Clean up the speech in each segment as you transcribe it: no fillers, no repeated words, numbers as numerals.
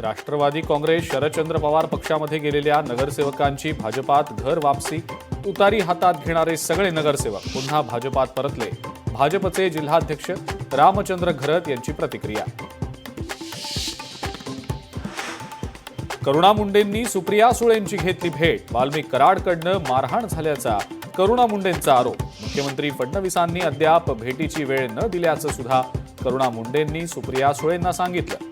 राष्ट्रवादी काँग्रेस शरदचंद्र पवार पक्षामध्ये गेलेल्या नगरसेवकांची भाजपात घर वापसी। तुतारी हातात घेणारे सगळे नगरसेवक पुन्हा भाजपात परतले। भाजपचे जिल्हाध्यक्ष रामचंद्र घरत यांची प्रतिक्रिया। करुणा मुंडेंनी सुप्रिया सुळेंची घेतली भेट। वाल्मिक कराडकडनं मारहाण झाल्याचा करुणा मुंडेंचा आरोप। मुख्यमंत्री फडणवीसांनी अद्याप भेटीची वेळ न दिल्याचं सुद्धा करुणा मुंडेंनी सुप्रिया सुळेंना सांगितलं।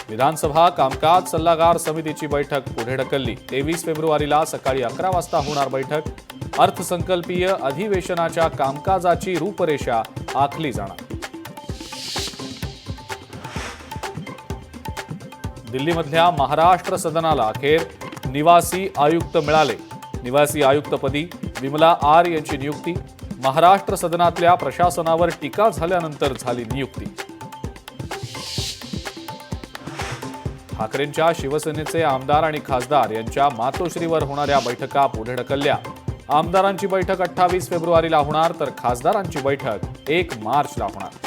विधानसभा कामकाज सल्लागार समितीची बैठक पुढे ढकलली। 23 फेब्रुवारीला सकाळी 11 वाजता होणार बैठक। अर्थसंकल्पीय अधिवेशनाच्या कामकाजाची रूपरेषा आखली जाणार। दिल्लीमधल्या महाराष्ट्र सदनाला अखेर निवासी आयुक्त मिळाले। निवासी आयुक्तपदी विमला आर यांची नियुक्ती। महाराष्ट्र सदनातल्या प्रशासनावर टीका झाल्यानंतर झाली नियुक्ती। ठाकरेंच्या शिवसेनेचे आमदार आणि खासदार यांच्या मातोश्रीवर होणाऱ्या बैठका पुढे ढकलल्या। आमदारांची बैठक 28 फेब्रुवारीला होणार तर खासदारांची बैठक 1 मार्चला होणार।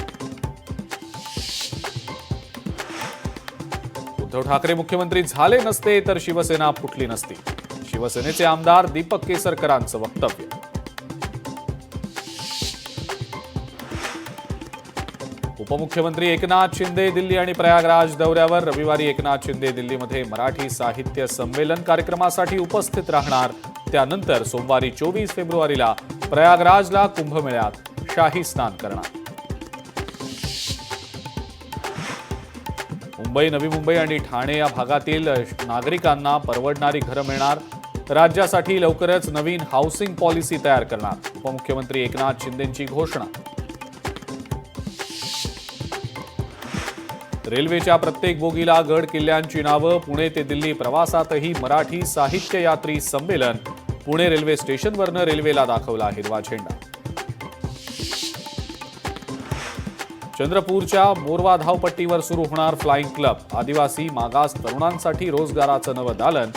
उद्धव ठाकरे मुख्यमंत्री झाले नसते तर शिवसेना फुटली नसती। शिवसेनेचे आमदार दीपक केसरकरांचं वक्तव्य। उपमुख्यमंत्री एकनाथ शिंदे दिल्ली आणि प्रयागराज दौऱ्यावर। रविवारी एकनाथ शिंदे दिल्लीमध्ये मराठी साहित्य संमेलन कार्यक्रमासाठी उपस्थित राहणार। त्यानंतर सोमवारी 24 फेब्रुवारीला प्रयागराजला कुंभमेळ्यात शाही स्नान करणार। मुंबई, नवी मुंबई आणि ठाणे या भागातील नागरिकांना परवडणारी घरं मिळणार। राज्यासाठी लवकरच नवीन हाऊसिंग पॉलिसी तयार करणार। उपमुख्यमंत्री एकनाथ शिंदेंची घोषणा। रेल्वेच्या प्रत्येक बोगीला गड किल्ल्यांची नावं। पुणे ते दिल्ली प्रवासातही मराठी साहित्य यात्री संमेलन। पुणे रेल्वे स्टेशनवरनं रेल्वेला दाखवला हिरवा झेंडा। चंद्रपूरच्या मोरवा धावपट्टीवर सुरू होणार फ्लाइंग क्लब। आदिवासी मागास तरुणांसाठी रोजगाराचं नवं दालन।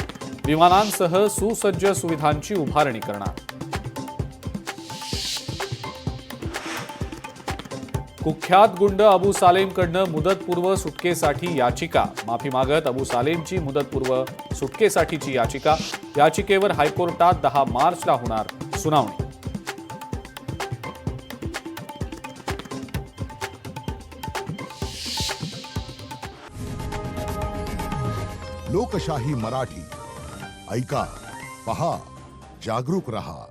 विमानांसह सुसज्ज सुविधांची उभारणी करणार। कुख्यात गुंड अबू सालेमकडनं मुदतपूर्व सुटकेसाठी याचिका। माफी मागत अबू सालेमची मुदतपूर्व सुटकेसाठीची याचिका। याचिकेवर हायकोर्टात 10 मार्चला होणार सुनावणी। लोकशाही मराठी ऐका, पहा, जागरूक रहा।